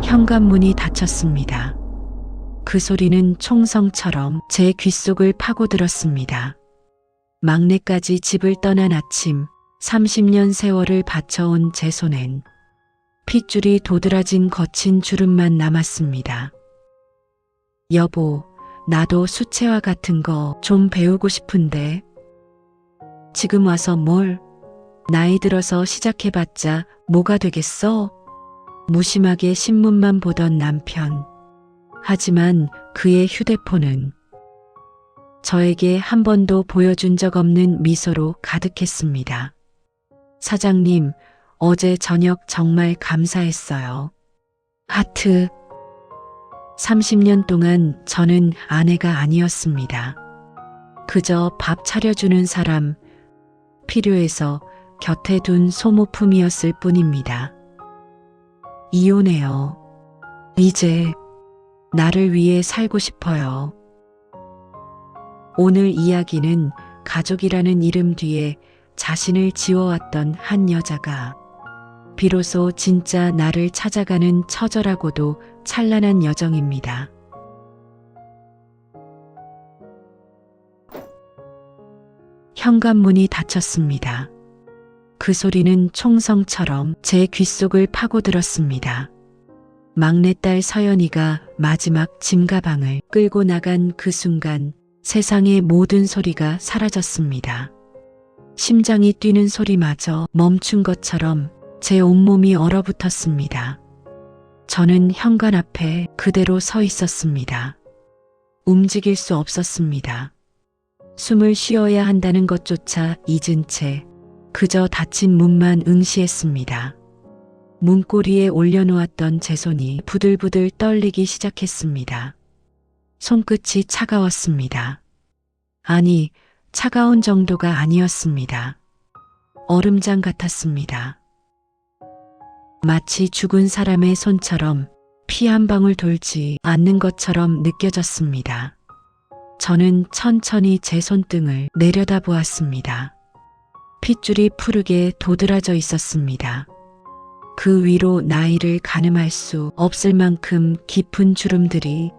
현관문이 닫혔습니다. 그 소리는 총성처럼 제 귓속을 파고들었습니다. 막내까지 집을 떠난 아침, 30년 세월을 바쳐온 제 손엔 핏줄이 도드라진 거친 주름만 남았습니다. 여보, 나도 수채화 같은 거 좀 배우고 싶은데. 지금 와서 뭘? 나이 들어서 시작해봤자 뭐가 되겠어? 무심하게 신문만 보던 남편. 하지만 그의 휴대폰은 저에게 한 번도 보여준 적 없는 미소로 가득했습니다. 사장님, 어제 저녁 정말 감사했어요. 하트. 30년 동안 저는 아내가 아니었습니다. 그저 밥 차려주는 사람, 필요해서 곁에 둔 소모품이었을 뿐입니다. 이혼해요. 이제 나를 위해 살고 싶어요. 오늘 이야기는 가족이라는 이름 뒤에 자신을 지워왔던 한 여자가 비로소 진짜 나를 찾아가는 처절하고도 찬란한 여정입니다. 현관문이 닫혔습니다. 그 소리는 총성처럼 제 귓속을 파고들었습니다. 막내딸 서연이가 마지막 짐가방을 끌고 나간 그 순간 세상의 모든 소리가 사라졌습니다. 심장이 뛰는 소리마저 멈춘 것처럼 제 온몸이 얼어붙었습니다. 저는 현관 앞에 그대로 서 있었습니다. 움직일 수 없었습니다. 숨을 쉬어야 한다는 것조차 잊은 채 그저 닫힌 문만 응시했습니다. 문고리에 올려놓았던 제 손이 부들부들 떨리기 시작했습니다. 손끝이 차가웠습니다. 아니, 차가운 정도가 아니었습니다. 얼음장 같았습니다. 마치 죽은 사람의 손처럼 피 한 방울 돌지 않는 것처럼 느껴졌습니다. 저는 천천히 제 손등을 내려다보았습니다. 핏줄이 푸르게 도드라져 있었습니다. 그 위로 나이를 가늠할 수 없을 만큼 깊은 주름들이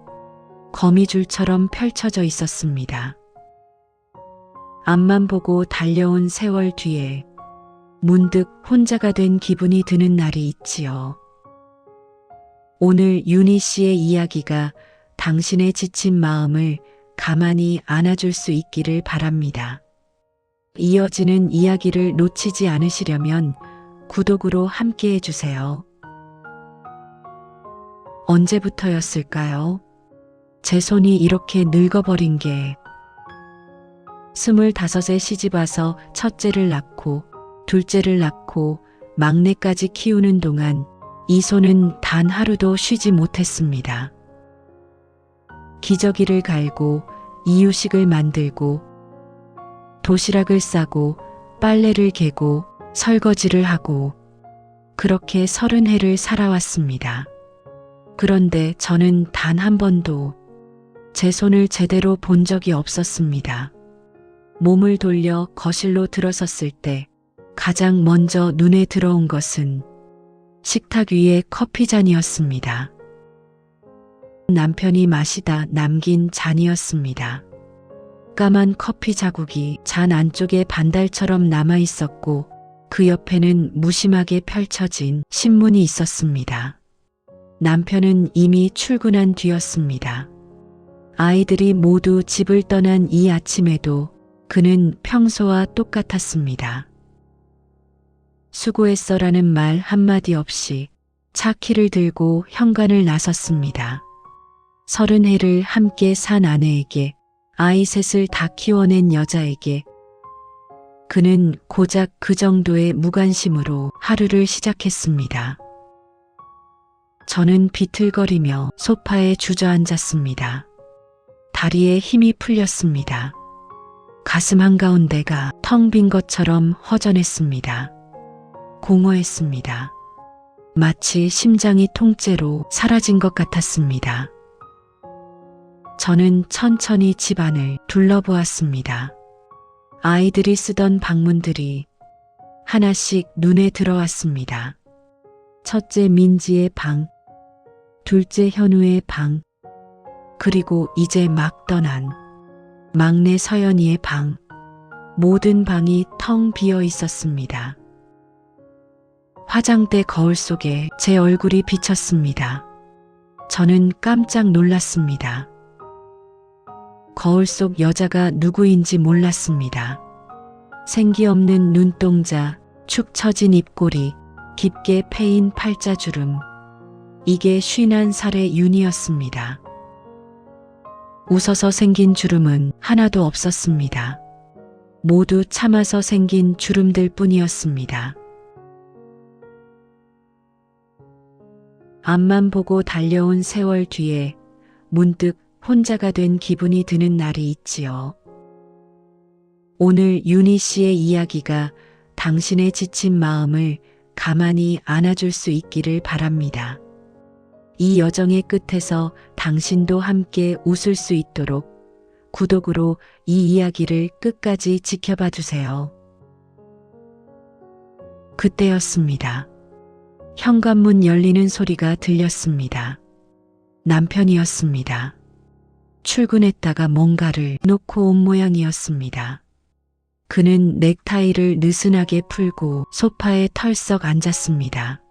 거미줄처럼 펼쳐져 있었습니다. 앞만 보고 달려온 세월 뒤에 문득 혼자가 된 기분이 드는 날이 있지요. 오늘 윤희 씨의 이야기가 당신의 지친 마음을 가만히 안아줄 수 있기를 바랍니다. 이어지는 이야기를 놓치지 않으시려면 구독으로 함께 해주세요. 언제부터였을까요? 제 손이 이렇게 늙어버린 게 25에 시집와서 첫째를 낳고 둘째를 낳고 막내까지 키우는 동안 이 손은 단 하루도 쉬지 못했습니다. 기저귀를 갈고 이유식을 만들고 도시락을 싸고 빨래를 개고 설거지를 하고 그렇게 30해를 살아왔습니다. 그런데 저는 단 한 번도 제 손을 제대로 본 적이 없었습니다. 몸을 돌려 거실로 들어섰을 때 가장 먼저 눈에 들어온 것은 식탁 위의 커피잔이었습니다. 남편이 마시다 남긴 잔이었습니다. 까만 커피 자국이 잔 안쪽에 반달처럼 남아 있었고 그 옆에는 무심하게 펼쳐진 신문이 있었습니다. 남편은 이미 출근한 뒤였습니다. 아이들이 모두 집을 떠난 이 아침에도 그는 평소와 똑같았습니다. 수고했어라는 말 한마디 없이 차 키를 들고 현관을 나섰습니다. 30해를 함께 산 아내에게 아이 셋을 다 키워낸 여자에게 그는 고작 그 정도의 무관심으로 하루를 시작했습니다. 저는 비틀거리며 소파에 주저앉았습니다. 다리에 힘이 풀렸습니다. 가슴 한가운데가 텅 빈 것처럼 허전했습니다. 공허했습니다. 마치 심장이 통째로 사라진 것 같았습니다. 저는 천천히 집안을 둘러보았습니다. 아이들이 쓰던 방문들이 하나씩 눈에 들어왔습니다. 첫째 민지의 방, 둘째 현우의 방, 그리고 이제 막 떠난 막내 서연이의 방, 모든 방이 텅 비어 있었습니다. 화장대 거울 속에 제 얼굴이 비쳤습니다. 저는 깜짝 놀랐습니다. 거울 속 여자가 누구인지 몰랐습니다. 생기 없는 눈동자, 축 처진 입꼬리, 깊게 패인 팔자주름. 이게 51살의 윤이었습니다. 웃어서 생긴 주름은 하나도 없었습니다. 모두 참아서 생긴 주름들 뿐이었습니다. 앞만 보고 달려온 세월 뒤에 문득 혼자가 된 기분이 드는 날이 있지요. 오늘 윤희 씨의 이야기가 당신의 지친 마음을 가만히 안아줄 수 있기를 바랍니다. 이 여정의 끝에서 당신도 함께 웃을 수 있도록 구독으로 이 이야기를 끝까지 지켜봐 주세요. 그때였습니다. 현관문 열리는 소리가 들렸습니다. 남편이었습니다. 출근했다가 뭔가를 놓고 온 모양이었습니다. 그는 넥타이를 느슨하게 풀고 소파에 털썩 앉았습니다.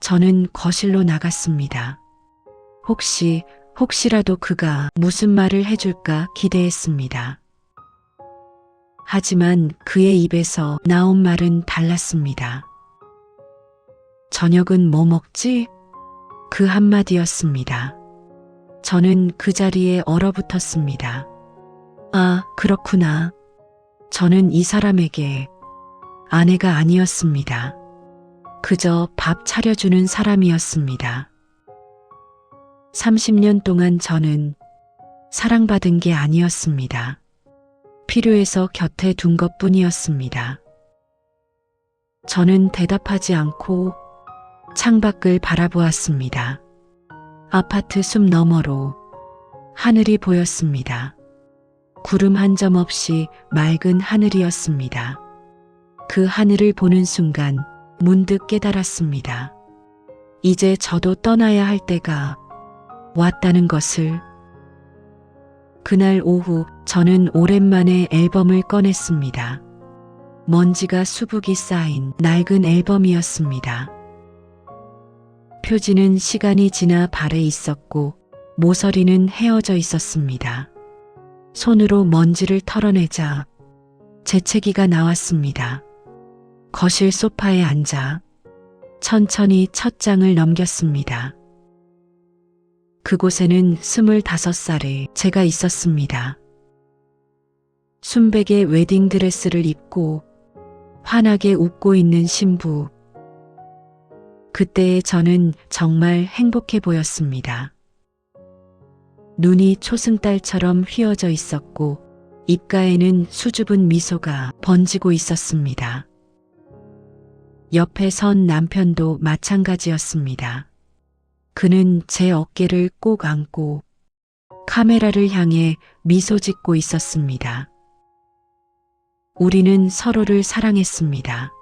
저는 거실로 나갔습니다. 혹시라도 그가 무슨 말을 해줄까 기대했습니다. 하지만 그의 입에서 나온 말은 달랐습니다. 저녁은 뭐 먹지? 그 한마디였습니다. 저는 그 자리에 얼어붙었습니다. 아, 그렇구나. 저는 이 사람에게 아내가 아니었습니다. 그저 밥 차려주는 사람이었습니다. 30년 동안 저는 사랑받은 게 아니었습니다. 필요해서 곁에 둔 것뿐이었습니다. 저는 대답하지 않고 창밖을 바라보았습니다. 아파트 숲 너머로 하늘이 보였습니다. 구름 한 점 없이 맑은 하늘이었습니다. 그 하늘을 보는 순간 문득 깨달았습니다. 이제 저도 떠나야 할 때가 왔다는 것을. 그날 오후 저는 오랜만에 앨범을 꺼냈습니다. 먼지가 수북이 쌓인 낡은 앨범이었습니다. 표지는 시간이 지나 발에 있었고 모서리는 헤어져 있었습니다. 손으로 먼지를 털어내자 재채기가 나왔습니다. 거실 소파에 앉아 천천히 첫 장을 넘겼습니다. 그곳에는 25살의 제가 있었습니다. 순백의 웨딩드레스를 입고 환하게 웃고 있는 신부. 그때의 저는 정말 행복해 보였습니다. 눈이 초승달처럼 휘어져 있었고 입가에는 수줍은 미소가 번지고 있었습니다. 옆에 선 남편도 마찬가지였습니다. 그는 제 어깨를 꼭 안고 카메라를 향해 미소 짓고 있었습니다. 우리는 서로를 사랑했습니다.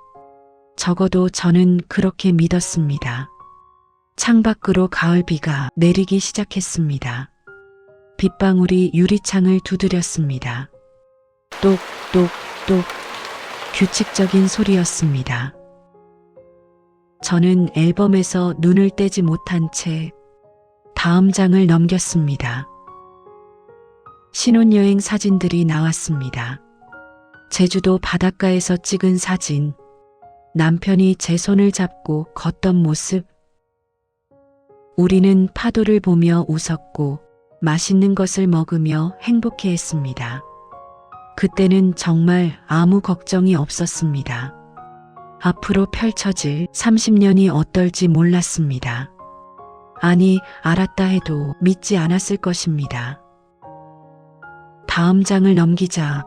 적어도 저는 그렇게 믿었습니다. 창밖으로 가을비가 내리기 시작했습니다. 빗방울이 유리창을 두드렸습니다. 똑똑똑 규칙적인 소리였습니다. 저는 앨범에서 눈을 떼지 못한 채 다음 장을 넘겼습니다. 신혼여행 사진들이 나왔습니다. 제주도 바닷가에서 찍은 사진, 남편이 제 손을 잡고 걷던 모습. 우리는 파도를 보며 웃었고 맛있는 것을 먹으며 행복해했습니다. 그때는 정말 아무 걱정이 없었습니다. 앞으로 펼쳐질 30년이 어떨지 몰랐습니다. 아니, 알았다 해도 믿지 않았을 것입니다. 다음 장을 넘기자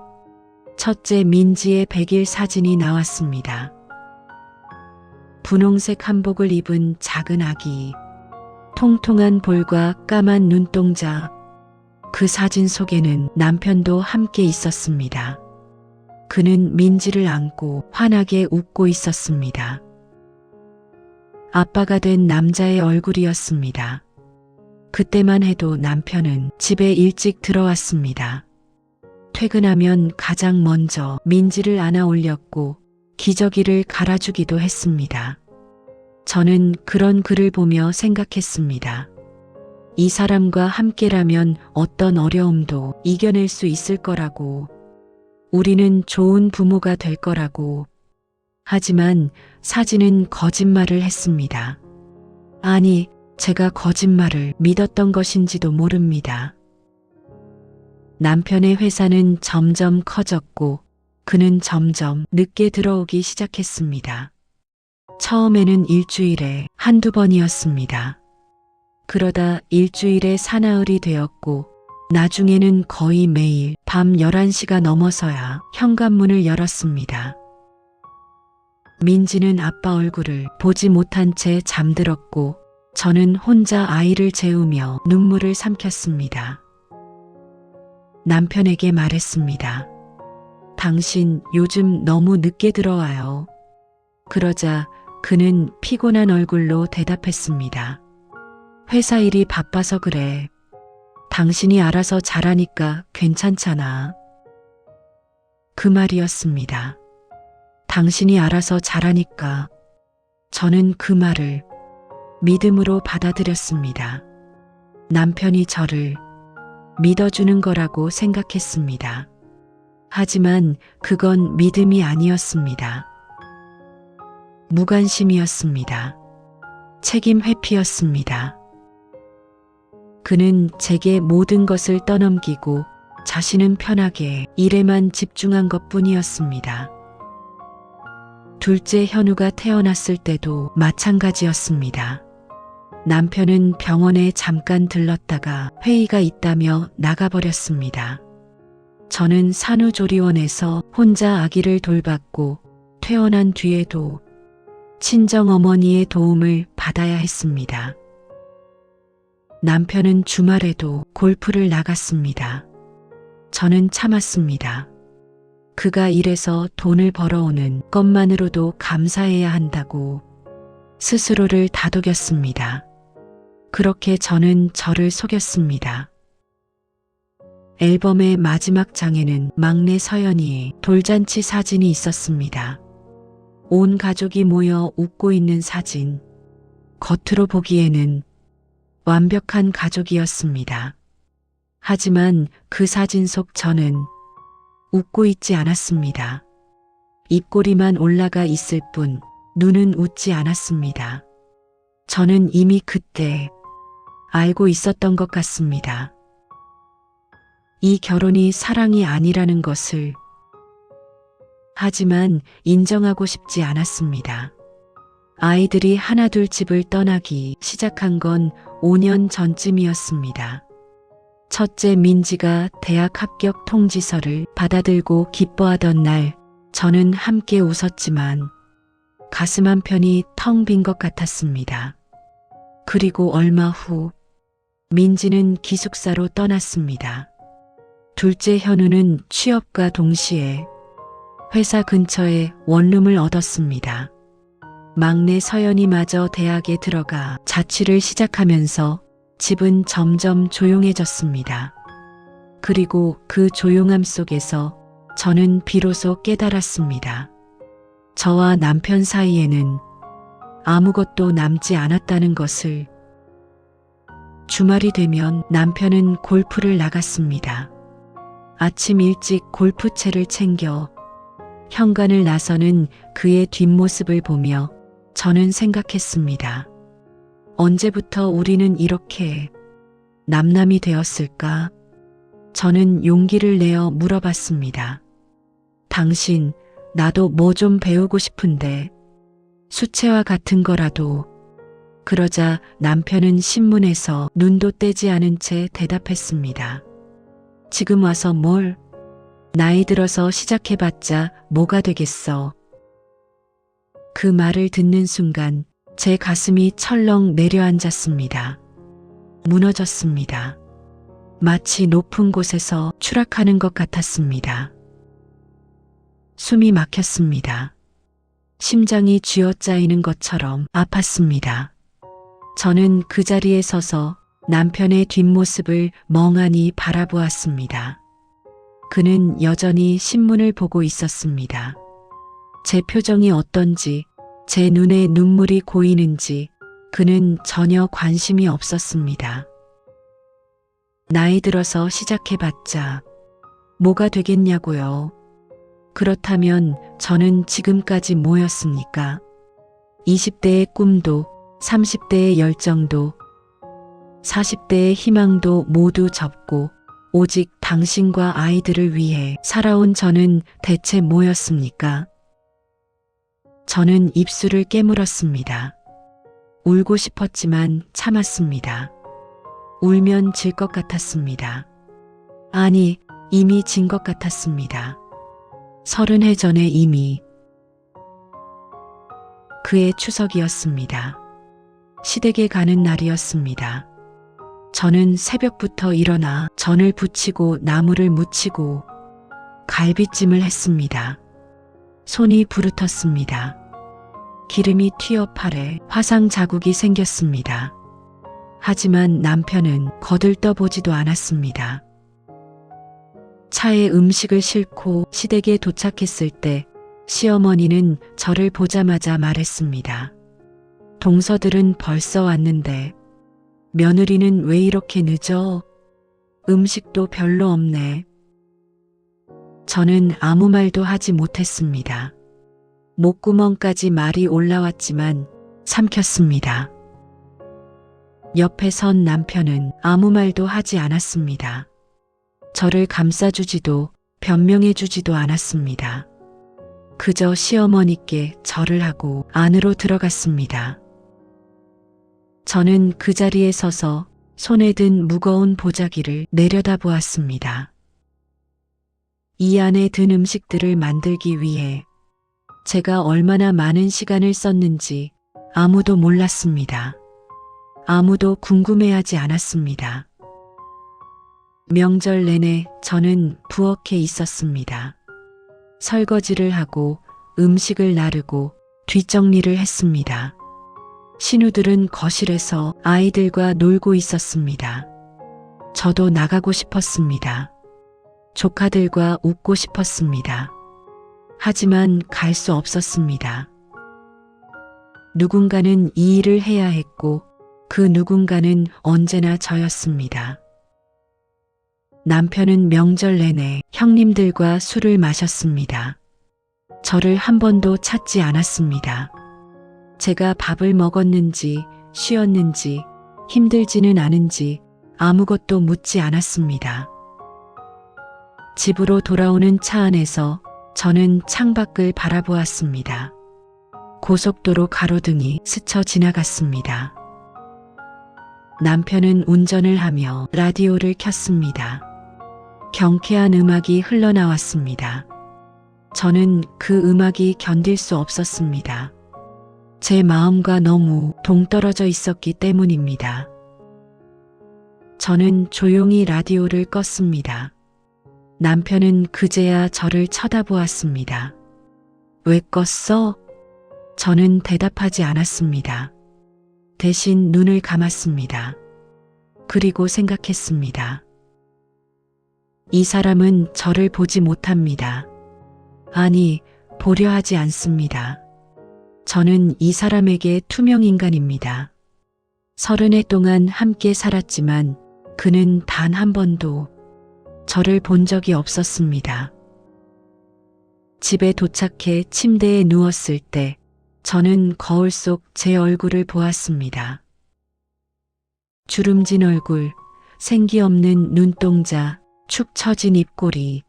첫째 민지의 100일 사진이 나왔습니다. 분홍색 한복을 입은 작은 아기, 통통한 볼과 까만 눈동자. 그 사진 속에는 남편도 함께 있었습니다. 그는 민지를 안고 환하게 웃고 있었습니다. 아빠가 된 남자의 얼굴이었습니다. 그때만 해도 남편은 집에 일찍 들어왔습니다. 퇴근하면 가장 먼저 민지를 안아 올렸고 기저귀를 갈아주기도 했습니다. 저는 그런 그를 보며 생각했습니다. 이 사람과 함께라면 어떤 어려움도 이겨낼 수 있을 거라고, 우리는 좋은 부모가 될 거라고. 하지만 사진은 거짓말을 했습니다. 아니, 제가 거짓말을 믿었던 것인지도 모릅니다. 남편의 회사는 점점 커졌고 그는 점점 늦게 들어오기 시작했습니다. 처음에는 일주일에 한두 번이었습니다. 그러다 일주일에 사나흘이 되었고 나중에는 거의 매일 밤 11시가 넘어서야 현관문을 열었습니다. 민지는 아빠 얼굴을 보지 못한 채 잠들었고 저는 혼자 아이를 재우며 눈물을 삼켰습니다. 남편에게 말했습니다. 당신 요즘 너무 늦게 들어와요. 그러자 그는 피곤한 얼굴로 대답했습니다. 회사 일이 바빠서 그래. 당신이 알아서 잘하니까 괜찮잖아. 그 말이었습니다. 당신이 알아서 잘하니까. 저는 그 말을 믿음으로 받아들였습니다. 남편이 저를 믿어주는 거라고 생각했습니다. 하지만 그건 믿음이 아니었습니다. 무관심이었습니다. 책임 회피였습니다. 그는 제게 모든 것을 떠넘기고 자신은 편하게 일에만 집중한 것뿐이었습니다. 둘째 현우가 태어났을 때도 마찬가지였습니다. 남편은 병원에 잠깐 들렀다가 회의가 있다며 나가버렸습니다. 저는 산후조리원에서 혼자 아기를 돌봤고 퇴원한 뒤에도 친정어머니의 도움을 받아야 했습니다. 남편은 주말에도 골프를 나갔습니다. 저는 참았습니다. 그가 일해서 돈을 벌어오는 것만으로도 감사해야 한다고 스스로를 다독였습니다. 그렇게 저는 저를 속였습니다. 앨범의 마지막 장에는 막내 서연이의 돌잔치 사진이 있었습니다. 온 가족이 모여 웃고 있는 사진. 겉으로 보기에는 완벽한 가족이었습니다. 하지만 그 사진 속 저는 웃고 있지 않았습니다. 입꼬리만 올라가 있을 뿐 눈은 웃지 않았습니다. 저는 이미 그때 알고 있었던 것 같습니다. 이 결혼이 사랑이 아니라는 것을. 하지만 인정하고 싶지 않았습니다. 아이들이 하나둘 집을 떠나기 시작한 건 5년 전쯤이었습니다. 첫째 민지가 대학 합격 통지서를 받아들고 기뻐하던 날 저는 함께 웃었지만 가슴 한편이 텅 빈 것 같았습니다. 그리고 얼마 후 민지는 기숙사로 떠났습니다. 둘째 현우는 취업과 동시에 회사 근처에 원룸을 얻었습니다. 막내 서연이마저 대학에 들어가 자취를 시작하면서 집은 점점 조용해졌습니다. 그리고 그 조용함 속에서 저는 비로소 깨달았습니다. 저와 남편 사이에는 아무것도 남지 않았다는 것을. 주말이 되면 남편은 골프를 나갔습니다. 아침 일찍 골프채를 챙겨 현관을 나서는 그의 뒷모습을 보며 저는 생각했습니다. 언제부터 우리는 이렇게 남남이 되었을까? 저는 용기를 내어 물어봤습니다. 당신, 나도 뭐 좀 배우고 싶은데 수채화 같은 거라도. 그러자 남편은 신문에서 눈도 떼지 않은 채 대답했습니다. 지금 와서 뭘? 나이 들어서 시작해봤자 뭐가 되겠어. 그 말을 듣는 순간 제 가슴이 철렁 내려앉았습니다. 무너졌습니다. 마치 높은 곳에서 추락하는 것 같았습니다. 숨이 막혔습니다. 심장이 쥐어짜이는 것처럼 아팠습니다. 저는 그 자리에 서서 남편의 뒷모습을 멍하니 바라보았습니다. 그는 여전히 신문을 보고 있었습니다. 제 표정이 어떤지, 제 눈에 눈물이 고이는지 그는 전혀 관심이 없었습니다. 나이 들어서 시작해봤자 뭐가 되겠냐고요. 그렇다면 저는 지금까지 뭐였습니까? 20대의 꿈도, 30대의 열정도, 40대의 희망도 모두 접고 오직 당신과 아이들을 위해 살아온 저는 대체 뭐였습니까? 저는 입술을 깨물었습니다. 울고 싶었지만 참았습니다. 울면 질 것 같았습니다. 아니, 이미 진 것 같았습니다. 30해 전에 이미. 그해 추석이었습니다. 시댁에 가는 날이었습니다. 저는 새벽부터 일어나 전을 부치고 나무를 묻히고 갈비찜을 했습니다. 손이 부르텄습니다. 기름이 튀어 팔에 화상 자국이 생겼습니다. 하지만 남편은 거들떠보지도 않았습니다. 차에 음식을 싣고 시댁에 도착했을 때 시어머니는 저를 보자마자 말했습니다. 동서들은 벌써 왔는데 며느리는 왜 이렇게 늦어? 음식도 별로 없네. 저는 아무 말도 하지 못했습니다. 목구멍까지 말이 올라왔지만 삼켰습니다. 옆에 선 남편은 아무 말도 하지 않았습니다. 저를 감싸주지도 변명해주지도 않았습니다. 그저 시어머니께 절을 하고 안으로 들어갔습니다. 저는 그 자리에 서서 손에 든 무거운 보자기를 내려다보았습니다. 이 안에 든 음식들을 만들기 위해 제가 얼마나 많은 시간을 썼는지 아무도 몰랐습니다. 아무도 궁금해하지 않았습니다. 명절 내내 저는 부엌에 있었습니다. 설거지를 하고 음식을 나르고 뒷정리를 했습니다. 신우들은 거실에서 아이들과 놀고 있었습니다. 저도 나가고 싶었습니다. 조카들과 웃고 싶었습니다. 하지만 갈 수 없었습니다. 누군가는 이 일을 해야 했고 그 누군가는 언제나 저였습니다. 남편은 명절 내내 형님들과 술을 마셨습니다. 저를 한 번도 찾지 않았습니다. 제가 밥을 먹었는지 쉬었는지 힘들지는 않은지 아무것도 묻지 않았습니다. 집으로 돌아오는 차 안에서 저는 창밖을 바라보았습니다. 고속도로 가로등이 스쳐 지나갔습니다. 남편은 운전을 하며 라디오를 켰습니다. 경쾌한 음악이 흘러나왔습니다. 저는 그 음악이 견딜 수 없었습니다. 제 마음과 너무 동떨어져 있었기 때문입니다. 저는 조용히 라디오를 껐습니다. 남편은 그제야 저를 쳐다보았습니다. 왜 껐어? 저는 대답하지 않았습니다. 대신 눈을 감았습니다. 그리고 생각했습니다. 이 사람은 저를 보지 못합니다. 아니, 보려 하지 않습니다. 저는 이 사람에게 투명인간입니다. 30해 동안 함께 살았지만 그는 단 한 번도 저를 본 적이 없었습니다. 집에 도착해 침대에 누웠을 때 저는 거울 속 제 얼굴을 보았습니다. 주름진 얼굴, 생기 없는 눈동자, 축 처진 입꼬리.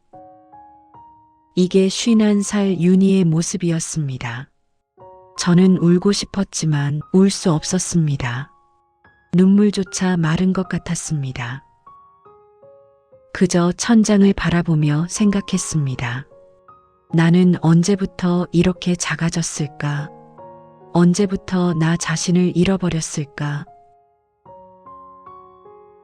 이게 51살 윤희의 모습이었습니다. 저는 울고 싶었지만 울 수 없었습니다. 눈물조차 마른 것 같았습니다. 그저 천장을 바라보며 생각했습니다. 나는 언제부터 이렇게 작아졌을까? 언제부터 나 자신을 잃어버렸을까?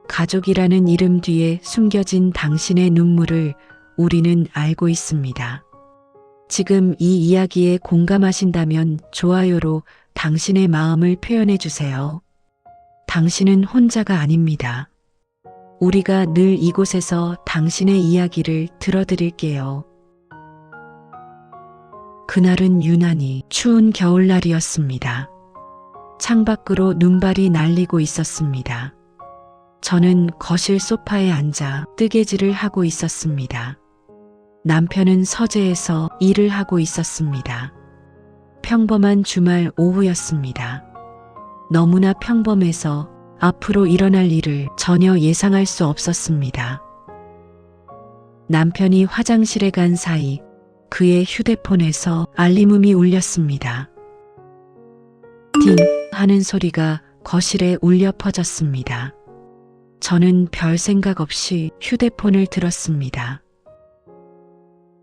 가족이라는 이름 뒤에 숨겨진 당신의 눈물을 우리는 알고 있습니다. 지금 이 이야기에 공감하신다면 좋아요로 당신의 마음을 표현해 주세요. 당신은 혼자가 아닙니다. 우리가 늘 이곳에서 당신의 이야기를 들어드릴게요. 그날은 유난히 추운 겨울날이었습니다. 창밖으로 눈발이 날리고 있었습니다. 저는 거실 소파에 앉아 뜨개질을 하고 있었습니다. 남편은 서재에서 일을 하고 있었습니다. 평범한 주말 오후였습니다. 너무나 평범해서 앞으로 일어날 일을 전혀 예상할 수 없었습니다. 남편이 화장실에 간 사이 그의 휴대폰에서 알림음이 울렸습니다. 띵 하는 소리가 거실에 울려 퍼졌습니다. 저는 별 생각 없이 휴대폰을 들었습니다.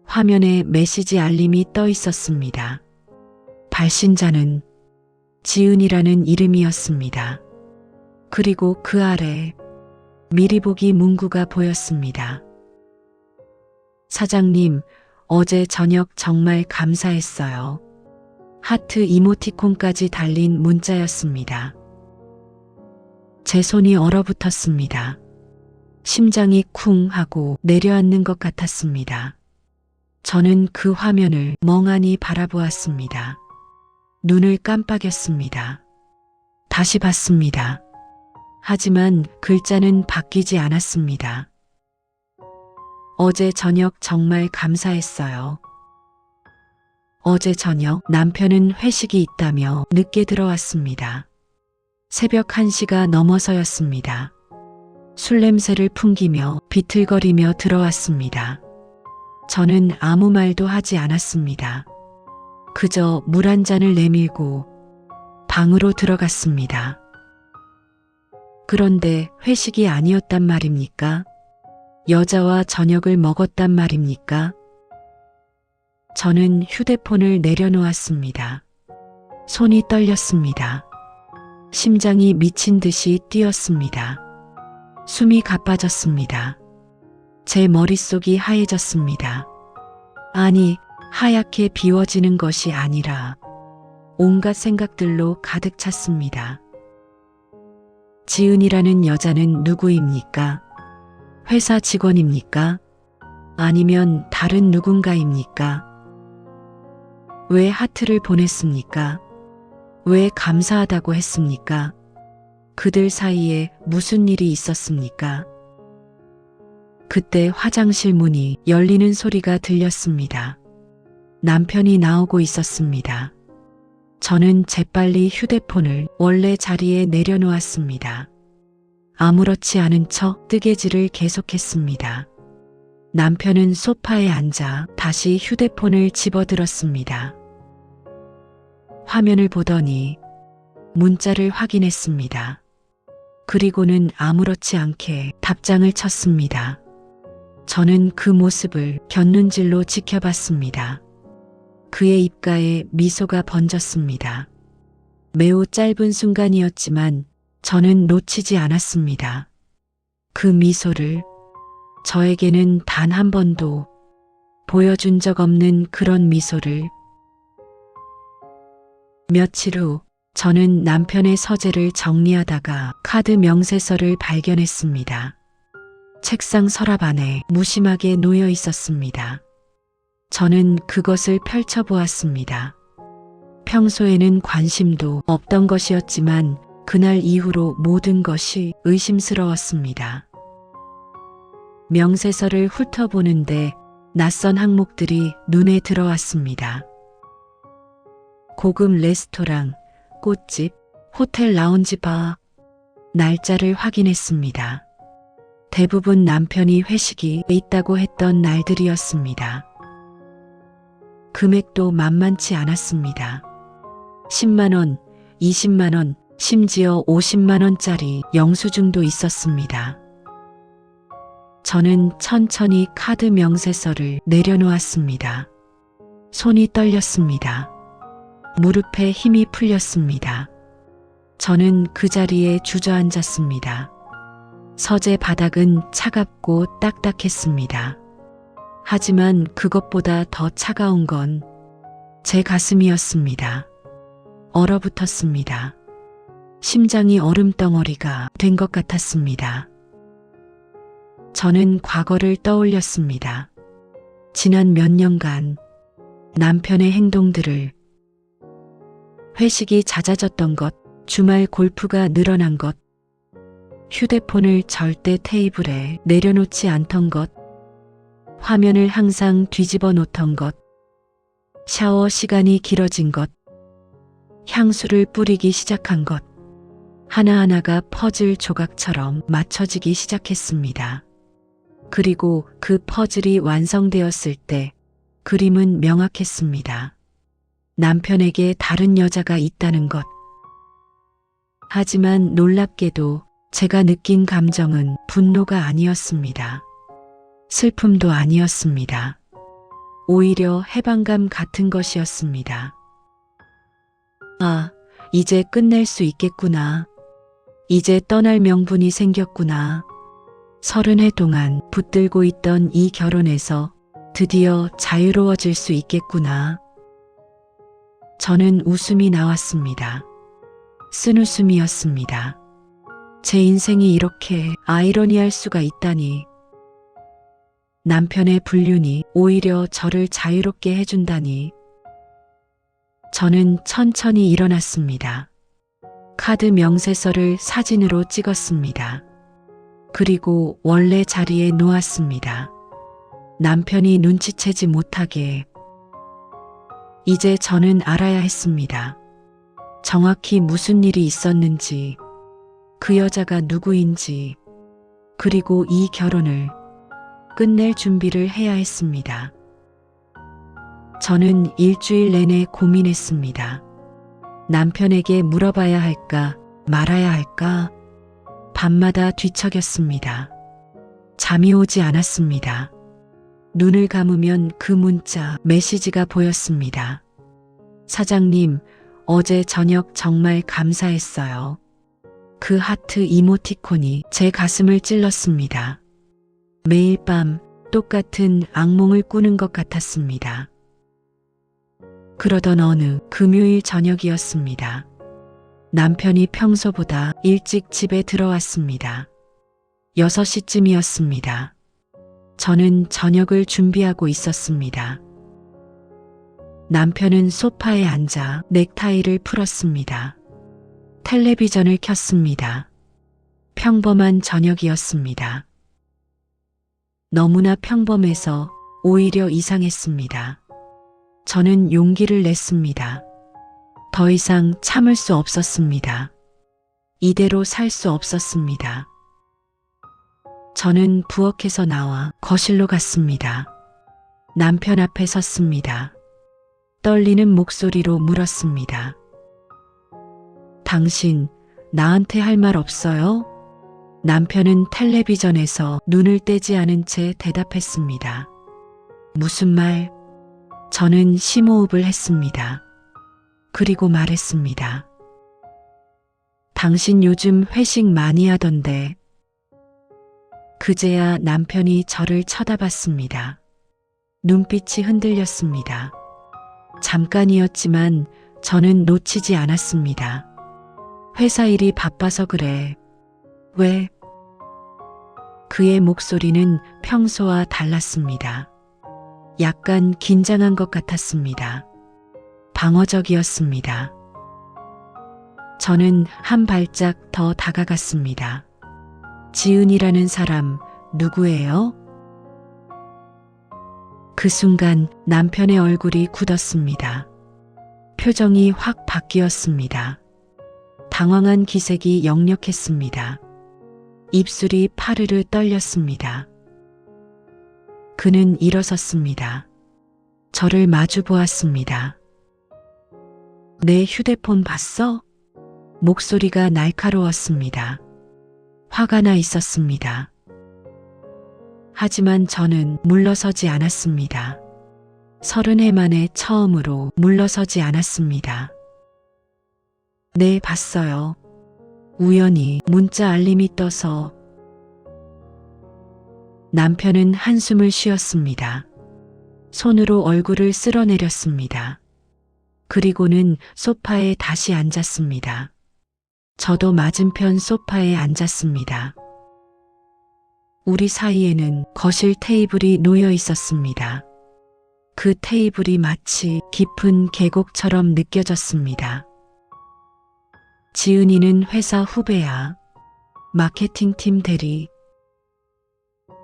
화면에 메시지 알림이 떠 있었습니다. 발신자는 지은이라는 이름이었습니다. 그리고 그 아래 미리 보기 문구가 보였습니다. 사장님, 어제 저녁 정말 감사했어요. 하트 이모티콘까지 달린 문자였습니다. 제 손이 얼어붙었습니다. 심장이 쿵 하고 내려앉는 것 같았습니다. 저는 그 화면을 멍하니 바라보았습니다. 눈을 깜빡였습니다. 다시 봤습니다. 하지만 글자는 바뀌지 않았습니다. 어제 저녁 정말 감사했어요. 어제 저녁 남편은 회식이 있다며 늦게 들어왔습니다. 새벽 1시가 넘어서였습니다. 술 냄새를 풍기며 비틀거리며 들어왔습니다. 저는 아무 말도 하지 않았습니다. 그저 물 한 잔을 내밀고 방으로 들어갔습니다. 그런데 회식이 아니었단 말입니까? 여자와 저녁을 먹었단 말입니까? 저는 휴대폰을 내려놓았습니다. 손이 떨렸습니다. 심장이 미친 듯이 뛰었습니다. 숨이 가빠졌습니다. 제 머릿속이 하얘졌습니다. 아니, 하얗게 비워지는 것이 아니라 온갖 생각들로 가득 찼습니다. 지은이라는 여자는 누구입니까? 회사 직원입니까? 아니면 다른 누군가입니까? 왜 하트를 보냈습니까? 왜 감사하다고 했습니까? 그들 사이에 무슨 일이 있었습니까? 그때 화장실 문이 열리는 소리가 들렸습니다. 남편이 나오고 있었습니다. 저는 재빨리 휴대폰을 원래 자리에 내려놓았습니다. 아무렇지 않은 척 뜨개질을 계속했습니다. 남편은 소파에 앉아 다시 휴대폰을 집어들었습니다. 화면을 보더니 문자를 확인했습니다. 그리고는 아무렇지 않게 답장을 쳤습니다. 저는 그 모습을 곁눈질로 지켜봤습니다. 그의 입가에 미소가 번졌습니다. 매우 짧은 순간이었지만 저는 놓치지 않았습니다. 그 미소를 저에게는 단 한 번도 보여준 적 없는 그런 미소를. 며칠 후 저는 남편의 서재를 정리하다가 카드 명세서를 발견했습니다. 책상 서랍 안에 무심하게 놓여 있었습니다. 저는 그것을 펼쳐보았습니다. 평소에는 관심도 없던 것이었지만 그날 이후로 모든 것이 의심스러웠습니다. 명세서를 훑어보는데 낯선 항목들이 눈에 들어왔습니다. 고급 레스토랑, 꽃집, 호텔 라운지 바, 날짜를 확인했습니다. 대부분 남편이 회식이 있다고 했던 날들이었습니다. 금액도 만만치 않았습니다. 10만 원, 20만 원, 심지어 50만 원짜리 영수증도 있었습니다. 저는 천천히 카드 명세서를 내려놓았습니다. 손이 떨렸습니다. 무릎에 힘이 풀렸습니다. 저는 그 자리에 주저앉았습니다. 서재 바닥은 차갑고 딱딱했습니다. 하지만 그것보다 더 차가운 건 제 가슴이었습니다. 얼어붙었습니다. 심장이 얼음덩어리가 된 것 같았습니다. 저는 과거를 떠올렸습니다. 지난 몇 년간 남편의 행동들을, 회식이 잦아졌던 것, 주말 골프가 늘어난 것, 휴대폰을 절대 테이블에 내려놓지 않던 것, 화면을 항상 뒤집어 놓던 것, 샤워 시간이 길어진 것, 향수를 뿌리기 시작한 것, 하나하나가 퍼즐 조각처럼 맞춰지기 시작했습니다. 그리고 그 퍼즐이 완성되었을 때 그림은 명확했습니다. 남편에게 다른 여자가 있다는 것. 하지만 놀랍게도 제가 느낀 감정은 분노가 아니었습니다. 슬픔도 아니었습니다. 오히려 해방감 같은 것이었습니다. 아, 이제 끝낼 수 있겠구나. 이제 떠날 명분이 생겼구나. 30해 동안 붙들고 있던 이 결혼에서 드디어 자유로워질 수 있겠구나. 저는 웃음이 나왔습니다. 쓴웃음이었습니다. 제 인생이 이렇게 아이러니할 수가 있다니. 남편의 불륜이 오히려 저를 자유롭게 해준다니. 저는 천천히 일어났습니다. 카드 명세서를 사진으로 찍었습니다. 그리고 원래 자리에 놓았습니다. 남편이 눈치채지 못하게. 이제 저는 알아야 했습니다. 정확히 무슨 일이 있었는지, 그 여자가 누구인지, 그리고 이 결혼을 끝낼 준비를 해야 했습니다. 저는 일주일 내내 고민했습니다. 남편에게 물어봐야 할까, 말아야 할까? 밤마다 뒤척였습니다. 잠이 오지 않았습니다. 눈을 감으면 그 문자, 메시지가 보였습니다. 사장님, 어제 저녁 정말 감사했어요. 그 하트 이모티콘이 제 가슴을 찔렀습니다. 매일 밤 똑같은 악몽을 꾸는 것 같았습니다. 그러던 어느 금요일 저녁이었습니다. 남편이 평소보다 일찍 집에 들어왔습니다. 6시쯤이었습니다. 저는 저녁을 준비하고 있었습니다. 남편은 소파에 앉아 넥타이를 풀었습니다. 텔레비전을 켰습니다. 평범한 저녁이었습니다. 너무나 평범해서 오히려 이상했습니다. 저는 용기를 냈습니다. 더 이상 참을 수 없었습니다. 이대로 살 수 없었습니다. 저는 부엌에서 나와 거실로 갔습니다. 남편 앞에 섰습니다. 떨리는 목소리로 물었습니다. 당신, 나한테 할 말 없어요? 남편은 텔레비전에서 눈을 떼지 않은 채 대답했습니다. 무슨 말? 저는 심호흡을 했습니다. 그리고 말했습니다. 당신 요즘 회식 많이 하던데. 그제야 남편이 저를 쳐다봤습니다. 눈빛이 흔들렸습니다. 잠깐이었지만 저는 놓치지 않았습니다. 회사 일이 바빠서 그래. 왜? 그의 목소리는 평소와 달랐습니다. 약간 긴장한 것 같았습니다. 방어적이었습니다. 저는 한 발짝 더 다가갔습니다. 지은이라는 사람 누구예요? 그 순간 남편의 얼굴이 굳었습니다. 표정이 확 바뀌었습니다. 당황한 기색이 역력했습니다. 입술이 파르르 떨렸습니다. 그는 일어섰습니다. 저를 마주 보았습니다. 내 휴대폰 봤어? 목소리가 날카로웠습니다. 화가 나 있었습니다. 하지만 저는 물러서지 않았습니다. 30해 만에 처음으로 물러서지 않았습니다. 네, 봤어요. 우연히 문자 알림이 떠서. 남편은 한숨을 쉬었습니다. 손으로 얼굴을 쓸어내렸습니다. 그리고는 소파에 다시 앉았습니다. 저도 맞은편 소파에 앉았습니다. 우리 사이에는 거실 테이블이 놓여 있었습니다. 그 테이블이 마치 깊은 계곡처럼 느껴졌습니다. 지은이는 회사 후배야. 마케팅팀 대리.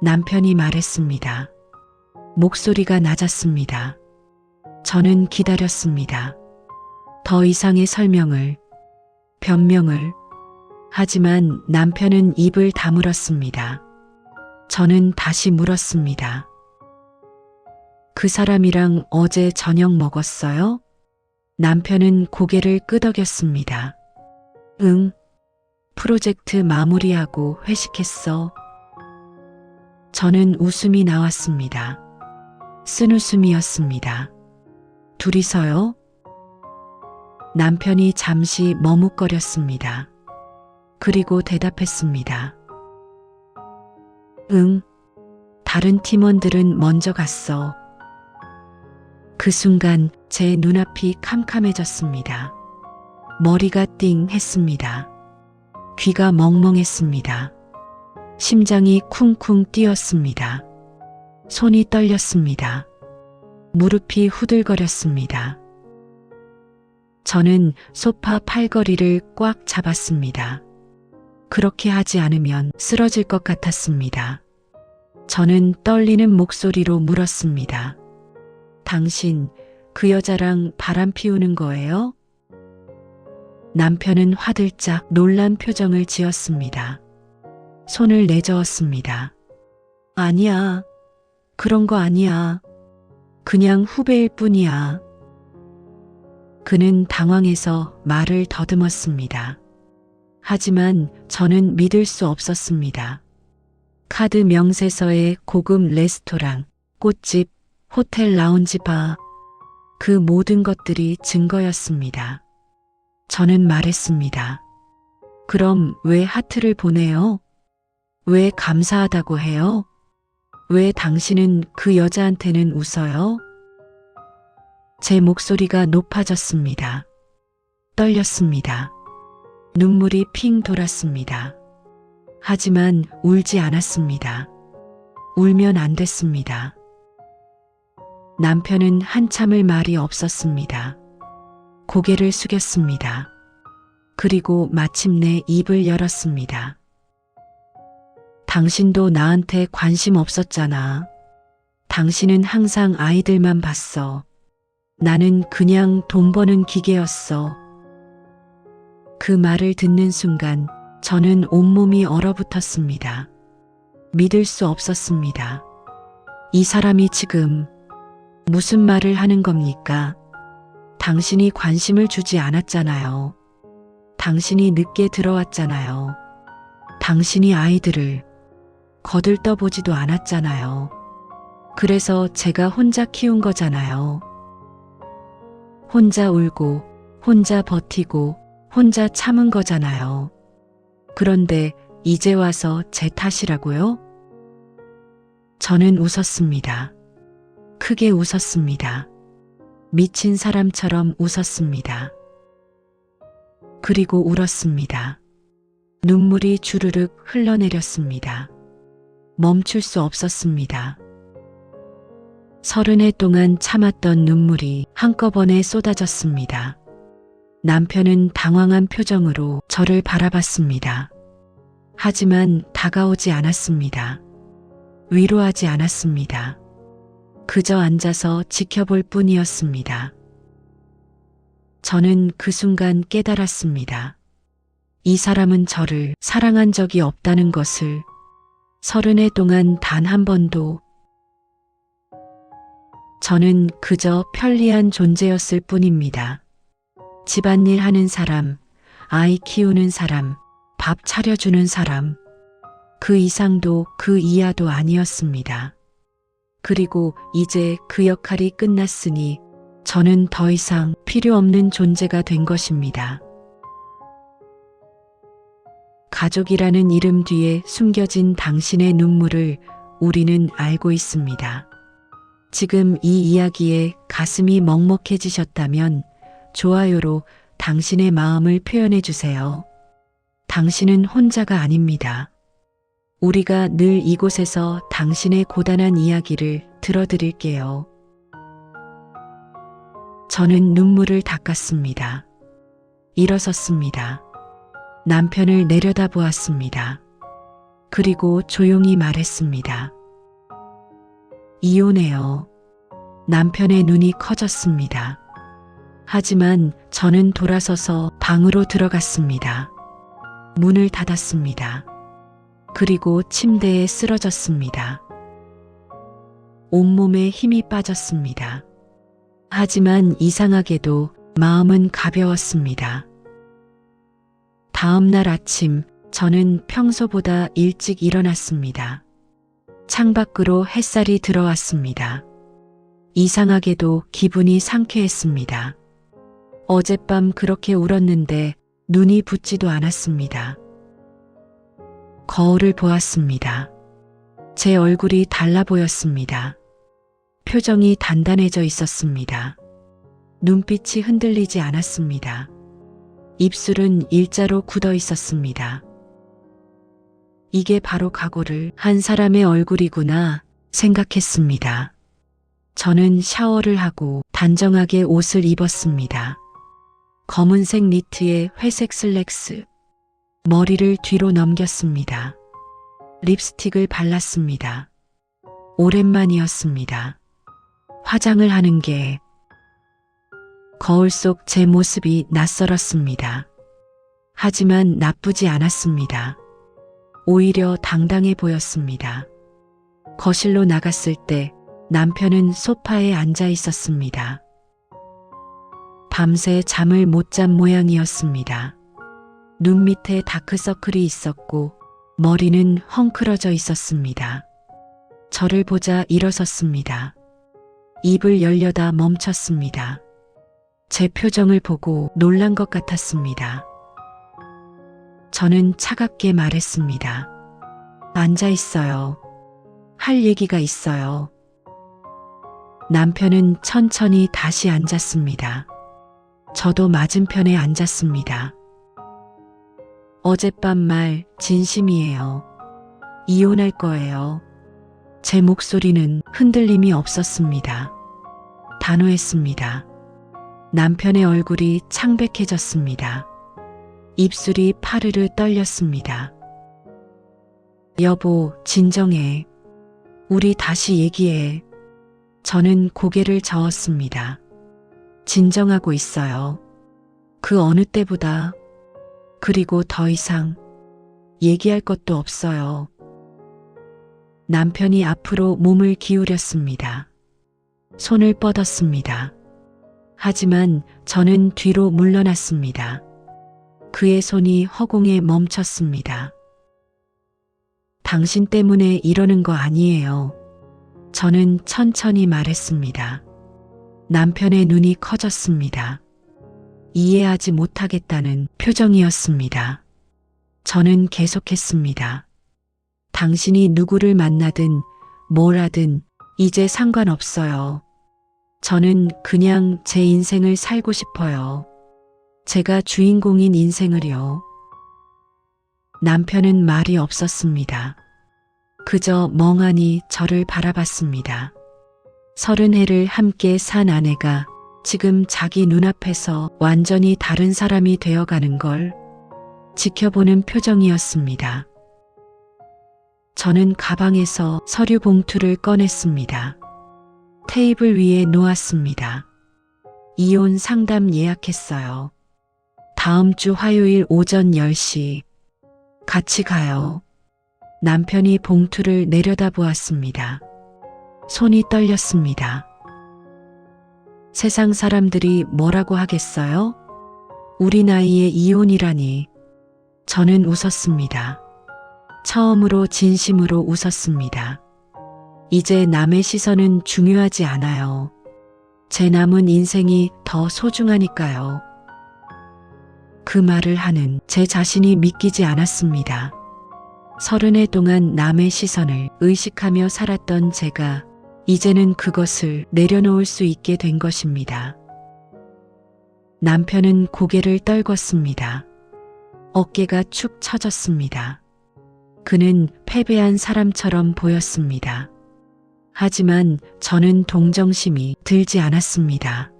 남편이 말했습니다. 목소리가 낮았습니다. 저는 기다렸습니다. 더 이상의 설명을, 변명을. 하지만 남편은 입을 다물었습니다. 저는 다시 물었습니다. 그 사람이랑 어제 저녁 먹었어요? 남편은 고개를 끄덕였습니다. 응. 프로젝트 마무리하고 회식했어. 저는 웃음이 나왔습니다. 쓴웃음이었습니다. 둘이서요? 남편이 잠시 머뭇거렸습니다. 그리고 대답했습니다. 응. 다른 팀원들은 먼저 갔어. 그 순간 제 눈앞이 캄캄해졌습니다. 머리가 띵 했습니다. 귀가 멍멍했습니다. 심장이 쿵쿵 뛰었습니다. 손이 떨렸습니다. 무릎이 후들거렸습니다. 저는 소파 팔걸이를 꽉 잡았습니다. 그렇게 하지 않으면 쓰러질 것 같았습니다. 저는 떨리는 목소리로 물었습니다. 당신 그 여자랑 바람 피우는 거예요? 남편은 화들짝 놀란 표정을 지었습니다. 손을 내저었습니다. 아니야. 그런 거 아니야. 그냥 후배일 뿐이야. 그는 당황해서 말을 더듬었습니다. 하지만 저는 믿을 수 없었습니다. 카드 명세서에 고급 레스토랑, 꽃집, 호텔 라운지 바, 그 모든 것들이 증거였습니다. 저는 말했습니다. 그럼 왜 하트를 보내요? 왜 감사하다고 해요? 왜 당신은 그 여자한테는 웃어요? 제 목소리가 높아졌습니다. 떨렸습니다. 눈물이 핑 돌았습니다. 하지만 울지 않았습니다. 울면 안 됐습니다. 남편은 한참을 말이 없었습니다. 고개를 숙였습니다. 그리고 마침내 입을 열었습니다. 당신도 나한테 관심 없었잖아. 당신은 항상 아이들만 봤어. 나는 그냥 돈 버는 기계였어. 그 말을 듣는 순간 저는 온몸이 얼어붙었습니다. 믿을 수 없었습니다. 이 사람이 지금 무슨 말을 하는 겁니까? 당신이 관심을 주지 않았잖아요. 당신이 늦게 들어왔잖아요. 당신이 아이들을 거들떠보지도 않았잖아요. 그래서 제가 혼자 키운 거잖아요. 혼자 울고, 혼자 버티고, 혼자 참은 거잖아요. 그런데 이제 와서 제 탓이라고요? 저는 웃었습니다. 크게 웃었습니다. 미친 사람처럼 웃었습니다. 그리고 울었습니다. 눈물이 주르륵 흘러내렸습니다. 멈출 수 없었습니다. 30해 동안 참았던 눈물이 한꺼번에 쏟아졌습니다. 남편은 당황한 표정으로 저를 바라봤습니다. 하지만 다가오지 않았습니다. 위로하지 않았습니다. 그저 앉아서 지켜볼 뿐이었습니다. 저는 그 순간 깨달았습니다. 이 사람은 저를 사랑한 적이 없다는 것을 30해 동안 단 한 번도. 저는 그저 편리한 존재였을 뿐입니다. 집안일 하는 사람, 아이 키우는 사람, 밥 차려주는 사람. 그 이상도 그 이하도 아니었습니다. 그리고 이제 그 역할이 끝났으니 저는 더 이상 필요 없는 존재가 된 것입니다. 가족이라는 이름 뒤에 숨겨진 당신의 눈물을 우리는 알고 있습니다. 지금 이 이야기에 가슴이 먹먹해지셨다면 좋아요로 당신의 마음을 표현해 주세요. 당신은 혼자가 아닙니다. 우리가 늘 이곳에서 당신의 고단한 이야기를 들어드릴게요. 저는 눈물을 닦았습니다. 일어섰습니다. 남편을 내려다보았습니다. 그리고 조용히 말했습니다. 이혼해요. 남편의 눈이 커졌습니다. 하지만 저는 돌아서서 방으로 들어갔습니다. 문을 닫았습니다. 그리고 침대에 쓰러졌습니다. 온몸에 힘이 빠졌습니다. 하지만 이상하게도 마음은 가벼웠습니다. 다음 날 아침 저는 평소보다 일찍 일어났습니다. 창밖으로 햇살이 들어왔습니다. 이상하게도 기분이 상쾌했습니다. 어젯밤 그렇게 울었는데 눈이 붓지도 않았습니다. 거울을 보았습니다. 제 얼굴이 달라 보였습니다. 표정이 단단해져 있었습니다. 눈빛이 흔들리지 않았습니다. 입술은 일자로 굳어 있었습니다. 이게 바로 각오를 한 사람의 얼굴이구나 생각했습니다. 저는 샤워를 하고 단정하게 옷을 입었습니다. 검은색 니트에 회색 슬랙스, 머리를 뒤로 넘겼습니다. 립스틱을 발랐습니다. 오랜만이었습니다. 화장을 하는 게 거울 속 제 모습이 낯설었습니다. 하지만 나쁘지 않았습니다. 오히려 당당해 보였습니다. 거실로 나갔을 때 남편은 소파에 앉아 있었습니다. 밤새 잠을 못 잔 모양이었습니다. 눈 밑에 다크서클이 있었고 머리는 헝클어져 있었습니다. 저를 보자 일어섰습니다. 입을 열려다 멈췄습니다. 제 표정을 보고 놀란 것 같았습니다. 저는 차갑게 말했습니다. 앉아 있어요. 할 얘기가 있어요. 남편은 천천히 다시 앉았습니다. 저도 맞은편에 앉았습니다. 어젯밤 말 진심이에요. 이혼할 거예요. 제 목소리는 흔들림이 없었습니다. 단호했습니다. 남편의 얼굴이 창백해졌습니다. 입술이 파르르 떨렸습니다. 여보, 진정해. 우리 다시 얘기해. 저는 고개를 저었습니다. 진정하고 있어요. 그 어느 때보다. 그리고 더 이상 얘기할 것도 없어요. 남편이 앞으로 몸을 기울였습니다. 손을 뻗었습니다. 하지만 저는 뒤로 물러났습니다. 그의 손이 허공에 멈췄습니다. 당신 때문에 이러는 거 아니에요. 저는 천천히 말했습니다. 남편의 눈이 커졌습니다. 이해하지 못하겠다는 표정이었습니다. 저는 계속했습니다. 당신이 누구를 만나든 뭘 하든 이제 상관없어요. 저는 그냥 제 인생을 살고 싶어요. 제가 주인공인 인생을요. 남편은 말이 없었습니다. 그저 멍하니 저를 바라봤습니다. 30해를 함께 산 아내가 지금 자기 눈앞에서 완전히 다른 사람이 되어가는 걸 지켜보는 표정이었습니다. 저는 가방에서 서류 봉투를 꺼냈습니다. 테이블 위에 놓았습니다. 이혼 상담 예약했어요. 다음 주 화요일 오전 10시. 같이 가요. 남편이 봉투를 내려다보았습니다. 손이 떨렸습니다. 세상 사람들이 뭐라고 하겠어요? 우리 나이에 이혼이라니. 저는 웃었습니다. 처음으로 진심으로 웃었습니다. 이제 남의 시선은 중요하지 않아요. 제 남은 인생이 더 소중하니까요. 그 말을 하는 제 자신이 믿기지 않았습니다. 30해 동안 남의 시선을 의식하며 살았던 제가 이제는 그것을 내려놓을 수 있게 된 것입니다. 남편은 고개를 떨궜습니다. 어깨가 축 처졌습니다. 그는 패배한 사람처럼 보였습니다. 하지만 저는 동정심이 들지 않았습니다.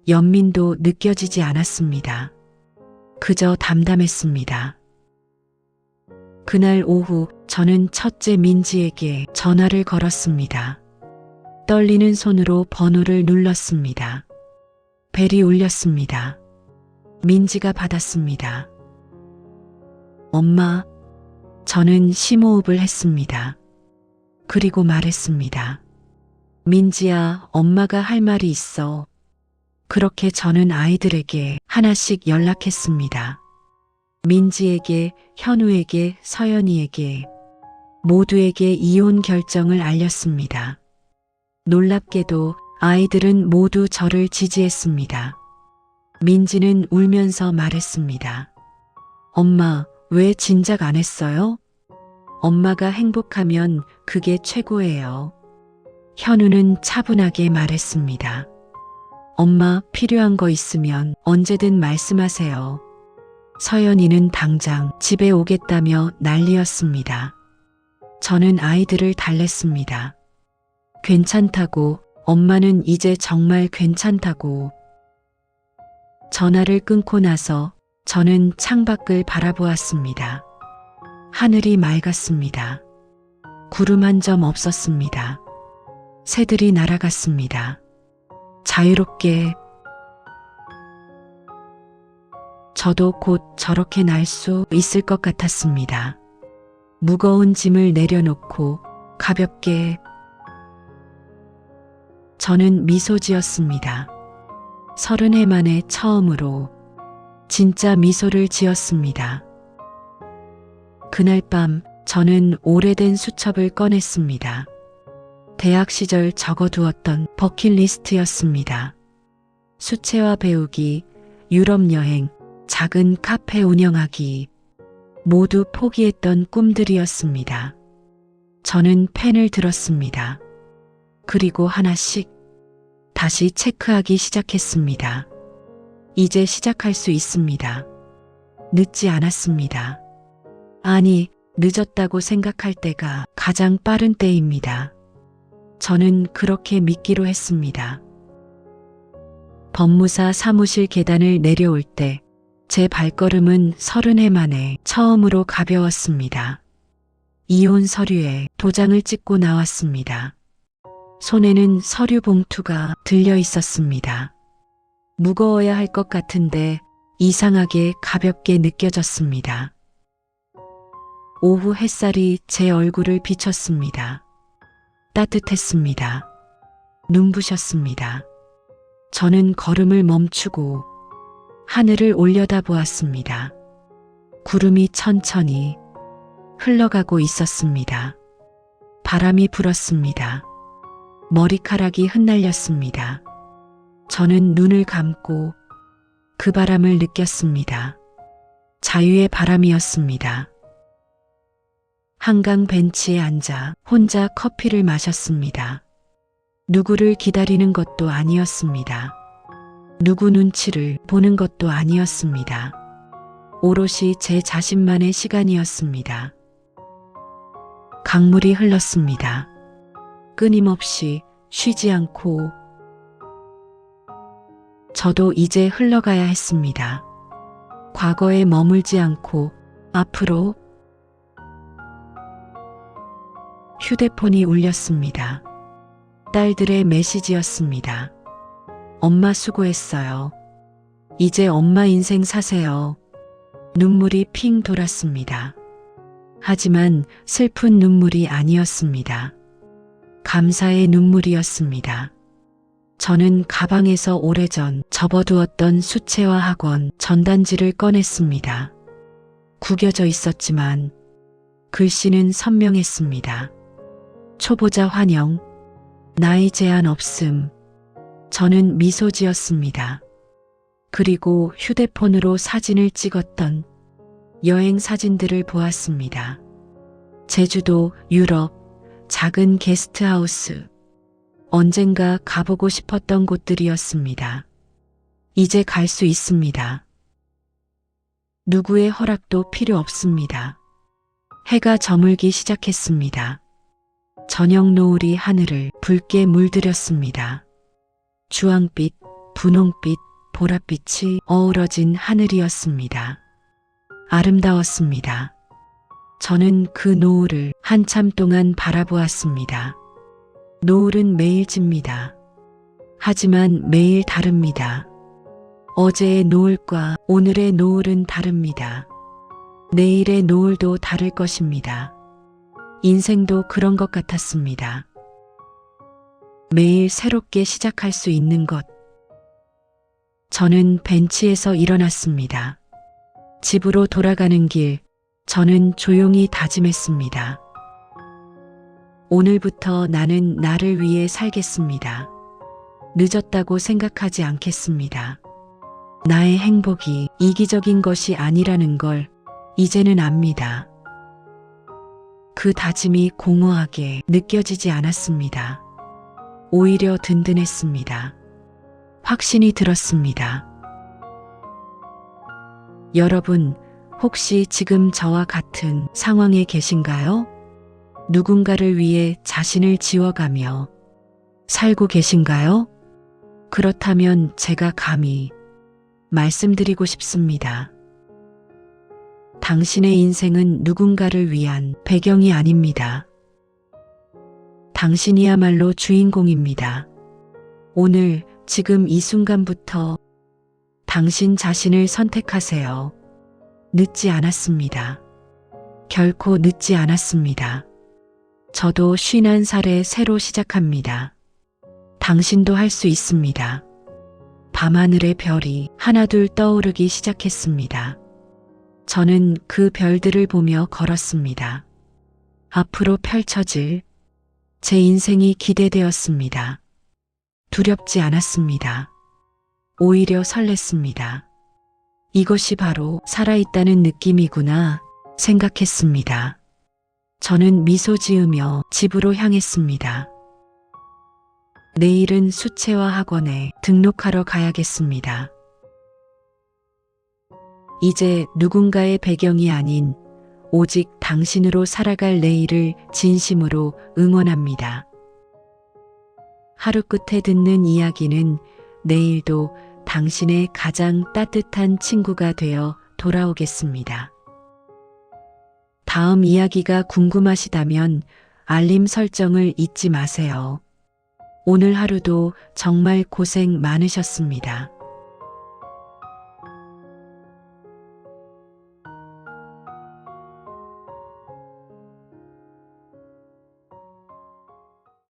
연민도 느껴지지 않았습니다. 그저 담담했습니다. 그날 오후 저는 첫째 민지에게 전화를 걸었습니다. 떨리는 손으로 번호를 눌렀습니다. 벨이 울렸습니다. 민지가 받았습니다. 엄마, 저는 심호흡을 했습니다. 그리고 말했습니다. 민지야, 엄마가 할 말이 있어. 그렇게 저는 아이들에게 하나씩 연락했습니다. 민지에게, 현우에게, 서연이에게, 모두에게 이혼 결정을 알렸습니다. 놀랍게도 아이들은 모두 저를 지지했습니다. 민지는 울면서 말했습니다. 엄마, 왜 진작 안 했어요? 엄마가 행복하면 그게 최고예요. 현우는 차분하게 말했습니다. 엄마, 필요한 거 있으면 언제든 말씀하세요. 서연이는 당장 집에 오겠다며 난리였습니다. 저는 아이들을 달랬습니다. 괜찮다고, 엄마는 이제 정말 괜찮다고. 전화를 끊고 나서 저는 창밖을 바라보았습니다. 하늘이 맑았습니다. 구름 한 점 없었습니다. 새들이 날아갔습니다. 자유롭게. 저도 곧 저렇게 날 수 있을 것 같았습니다. 무거운 짐을 내려놓고 가볍게. 저는 미소 지었습니다. 30해 만에 처음으로 진짜 미소를 지었습니다. 그날 밤 저는 오래된 수첩을 꺼냈습니다. 대학 시절 적어두었던 버킷리스트였습니다. 수채화 배우기, 유럽 여행, 작은 카페 운영하기, 모두 포기했던 꿈들이었습니다. 저는 펜을 들었습니다. 그리고 하나씩 다시 체크하기 시작했습니다. 이제 시작할 수 있습니다. 늦지 않았습니다. 아니, 늦었다고 생각할 때가 가장 빠른 때입니다. 저는 그렇게 믿기로 했습니다. 법무사 사무실 계단을 내려올 때 제 발걸음은 30해 만에 처음으로 가벼웠습니다. 이혼 서류에 도장을 찍고 나왔습니다. 손에는 서류 봉투가 들려 있었습니다. 무거워야 할 것 같은데 이상하게 가볍게 느껴졌습니다. 오후 햇살이 제 얼굴을 비쳤습니다. 따뜻했습니다. 눈부셨습니다. 저는 걸음을 멈추고 하늘을 올려다보았습니다. 구름이 천천히 흘러가고 있었습니다. 바람이 불었습니다. 머리카락이 흩날렸습니다. 저는 눈을 감고 그 바람을 느꼈습니다. 자유의 바람이었습니다. 한강 벤치에 앉아 혼자 커피를 마셨습니다. 누구를 기다리는 것도 아니었습니다. 누구 눈치를 보는 것도 아니었습니다. 오롯이 제 자신만의 시간이었습니다. 강물이 흘렀습니다. 끊임없이 쉬지 않고. 저도 이제 흘러가야 했습니다. 과거에 머물지 않고 앞으로. 휴대폰이 울렸습니다. 딸들의 메시지였습니다. 엄마 수고했어요. 이제 엄마 인생 사세요. 눈물이 핑 돌았습니다. 하지만 슬픈 눈물이 아니었습니다. 감사의 눈물이었습니다. 저는 가방에서 오래전 접어두었던 수채화 학원 전단지를 꺼냈습니다. 구겨져 있었지만 글씨는 선명했습니다. 초보자 환영, 나이 제한 없음. 저는 미소 지었습니다. 그리고 휴대폰으로 사진을 찍었던 여행 사진들을 보았습니다. 제주도, 유럽, 작은 게스트하우스. 언젠가 가보고 싶었던 곳들이었습니다. 이제 갈 수 있습니다. 누구의 허락도 필요 없습니다. 해가 저물기 시작했습니다. 저녁 노을이 하늘을 붉게 물들였습니다. 주황빛, 분홍빛, 보랏빛이 어우러진 하늘이었습니다. 아름다웠습니다. 저는 그 노을을 한참 동안 바라보았습니다. 노을은 매일 집니다. 하지만 매일 다릅니다. 어제의 노을과 오늘의 노을은 다릅니다. 내일의 노을도 다를 것입니다. 인생도 그런 것 같았습니다. 매일 새롭게 시작할 수 있는 것. 저는 벤치에서 일어났습니다. 집으로 돌아가는 길, 저는 조용히 다짐했습니다. 오늘부터 나는 나를 위해 살겠습니다. 늦었다고 생각하지 않겠습니다. 나의 행복이 이기적인 것이 아니라는 걸 이제는 압니다. 그 다짐이 공허하게 느껴지지 않았습니다. 오히려 든든했습니다. 확신이 들었습니다. 여러분, 혹시 지금 저와 같은 상황에 계신가요? 누군가를 위해 자신을 지워가며 살고 계신가요? 그렇다면 제가 감히 말씀드리고 싶습니다. 당신의 인생은 누군가를 위한 배경이 아닙니다. 당신이야말로 주인공입니다. 오늘, 지금 이 순간부터 당신 자신을 선택하세요. 늦지 않았습니다. 결코 늦지 않았습니다. 저도 51살에 새로 시작합니다. 당신도 할 수 있습니다. 밤하늘의 별이 하나둘 떠오르기 시작했습니다. 저는 그 별들을 보며 걸었습니다. 앞으로 펼쳐질 제 인생이 기대되었습니다. 두렵지 않았습니다. 오히려 설렜습니다. 이것이 바로 살아있다는 느낌이구나 생각했습니다. 저는 미소 지으며 집으로 향했습니다. 내일은 수채화 학원에 등록하러 가야겠습니다. 이제 누군가의 배경이 아닌 오직 당신으로 살아갈 내일을 진심으로 응원합니다. 하루 끝에 듣는 이야기는 내일도 당신의 가장 따뜻한 친구가 되어 돌아오겠습니다. 다음 이야기가 궁금하시다면 알림 설정을 잊지 마세요. 오늘 하루도 정말 고생 많으셨습니다.